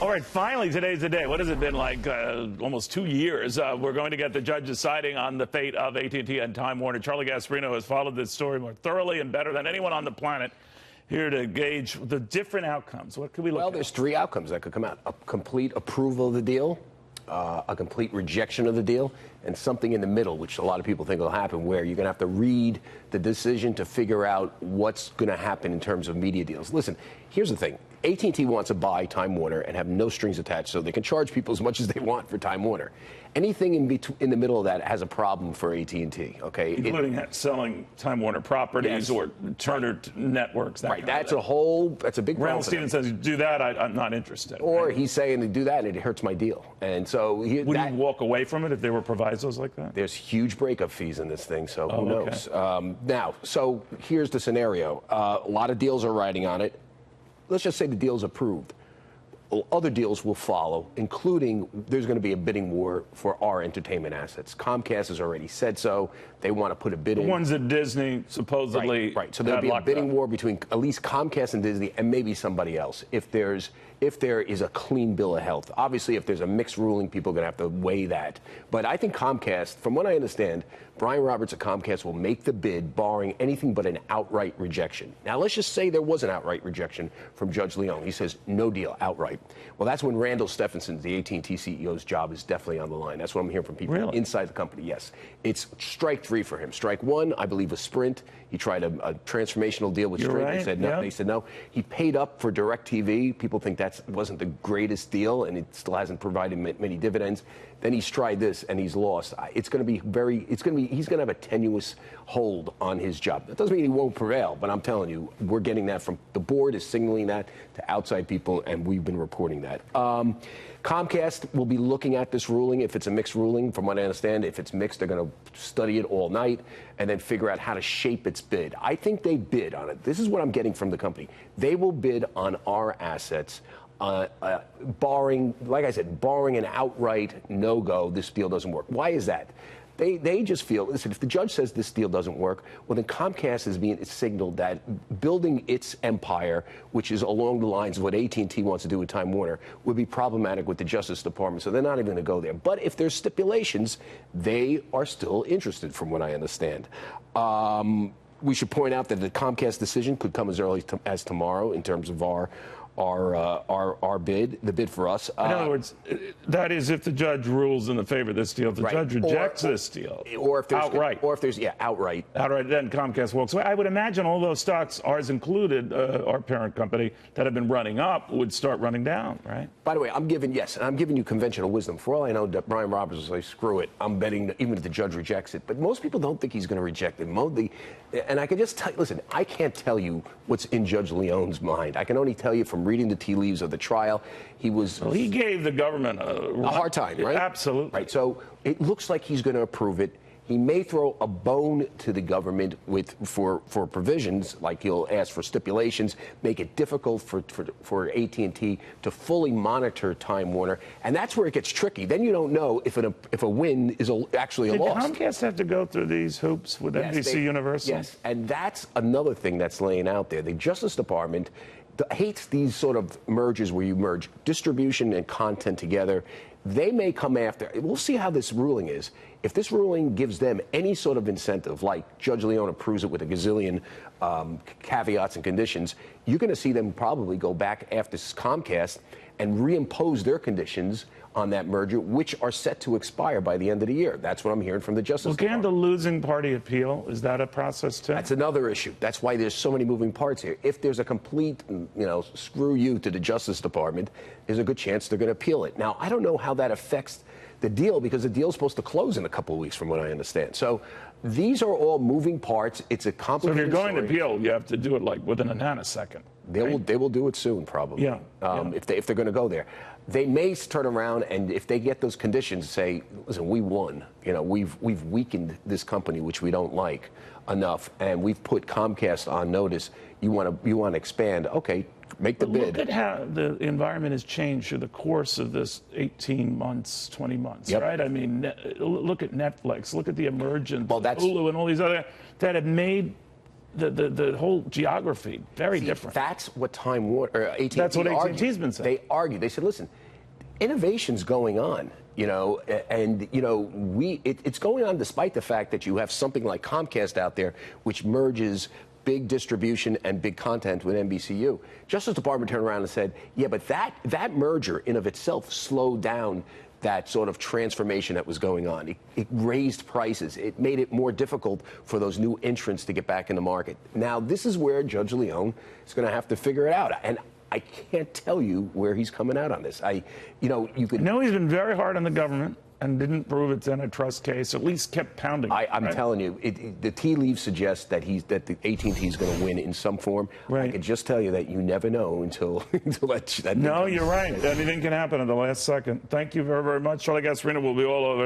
All right, finally, today's the day. What has it been like? Almost 2 years. We're going to get the judge deciding on the fate of AT&T and Time Warner. Charlie Gasparino has followed this story more thoroughly and better than anyone on the planet, here to gauge the different outcomes. What could we look at? Well, there's three outcomes that could come out. A complete approval of the deal, a complete rejection of the deal, and something in the middle, which a lot of people think will happen, where you're going to have to read the decision to figure out what's going to happen in terms of media deals. Listen, here's the thing. AT&T wants to buy Time Warner and have no strings attached, so they can charge people as much as they want for Time Warner. Anything in the middle of that has a problem for AT&T, okay? Including selling Time Warner properties, yes, or Turner networks. Right, that's a big problem. Randall Stevens says, do that, I'm not interested. Or right? He's saying to do that, and it hurts my deal. And so would you walk away from it if there were provisos like that? There's huge breakup fees in this thing, so who knows? Now, so here's the scenario. A lot of deals are riding on it. Let's just say the deal's approved. Other deals will follow, including there's going to be a bidding war for our entertainment assets. Comcast has already said so. They want to put a bid in. The ones that Disney supposedly right. So there'll be a bidding war between at least Comcast and Disney and maybe somebody else if there is a clean bill of health. Obviously, if there's a mixed ruling, people are going to have to weigh that. But I think Comcast, from what I understand, Brian Roberts at Comcast will make the bid barring anything but an outright rejection. Now, let's just say there was an outright rejection from Judge Leone. He says, no deal, outright. Well, that's when Randall Stephenson, the AT&T CEO's job, is definitely on the line. That's what I'm hearing from people inside the company, yes. It's strike three for him. Strike one, I believe, was Sprint. He tried a transformational deal with Sprint. They said no. Yeah. They said no. He paid up for DirecTV. People think that wasn't the greatest deal, and it still hasn't provided many dividends. Then he's tried this, and he's lost. He's going to have a tenuous hold on his job. That doesn't mean he won't prevail, but I'm telling you, we're getting that from the board is signaling that to outside people, and we've been reporting that. Comcast will be looking at this ruling. If it's a mixed ruling, from what I understand, if it's mixed, they're going to study it all night and then figure out how to shape its bid. I think they bid on it. This is what I'm getting from the company. They will bid on our assets. Barring, like I said, barring an outright no-go, this deal doesn't work. Why is that? They just feel, listen, if the judge says this deal doesn't work, well, then Comcast is being signaled that building its empire, which is along the lines of what AT&T wants to do with Time Warner, would be problematic with the Justice Department, so they're not even going to go there. But if there's stipulations, they are still interested, from what I understand. We should point out that the Comcast decision could come as early as tomorrow in terms of our bid, the bid for us. In other words, that is if the judge rules in the favor of this deal. If the judge rejects this deal, or if there's outright, outright, then Comcast walks away. I would imagine all those stocks, ours included, our parent company, that have been running up, would start running down, right? By the way, I'm giving you conventional wisdom. For all I know, Brian Roberts will say, screw it. I'm betting even if the judge rejects it. But most people don't think he's going to reject it. And I can just tell you, listen, I can't tell you what's in Judge Leone's mind. I can only tell you from reading the tea leaves of the trial. He gave the government a hard time, right? Absolutely. Right. So it looks like he's going to approve it. He may throw a bone to the government for provisions, like he'll ask for stipulations, make it difficult for AT&T to fully monitor Time Warner, and that's where it gets tricky. Then you don't know if a win is actually a loss. Did Comcast have to go through these hoops with NBC Universal? Yes, and that's another thing that's laying out there. The Justice Department hates these sort of mergers where you merge distribution and content together. They may come after. We'll see how this ruling is. If this ruling gives them any sort of incentive, like Judge Leone approves it with a gazillion caveats and conditions, you're going to see them probably go back after Comcast and reimpose their conditions on that merger, which are set to expire by the end of the year. That's what I'm hearing from the Justice Department. Can the losing party appeal? Is that a process too? That's another issue. That's why there's so many moving parts here. If there's a complete, screw you to the Justice Department, there's a good chance they're going to appeal it. Now, I don't know how that affects the deal, because the deal's supposed to close in a couple of weeks, from what I understand. So these are all moving parts. It's a complicated So if you're going to appeal, you have to do it like within a nanosecond. They will do it soon, probably. Yeah. If they're going to go there, they may turn around, and if they get those conditions, say, listen, we won. We've weakened this company, which we don't like enough, and we've put Comcast on notice. You want to expand? Okay, make the bid. Look at how the environment has changed through the course of this 18 months, 20 months, right? I mean, look at Netflix. Look at the emergence of Hulu and all these other that have made the whole geography. Very different. That's what Time Warner, or AT&T That's what argued. AT&T's been saying. They argued. They said, listen, innovation's going on, and it's going on despite the fact that you have something like Comcast out there, which merges big distribution and big content with NBCU. Justice Department turned around and said, yeah, but that merger in of itself slowed down that sort of transformation that was going on. It raised prices. It made it more difficult for those new entrants to get back in the market. Now, this is where Judge Leone is going to have to figure it out. And I can't tell you where he's coming out on this. You could know he's been very hard on the government and didn't prove it's in a trust case. At least kept pounding. I'm right? telling you, the tea leaves suggest that the AT&T is going to win in some form. Right. I can just tell you that you never know until that. No, you're right. Anything can happen at the last second. Thank you very, very much. Charlie Gasparino will be all over.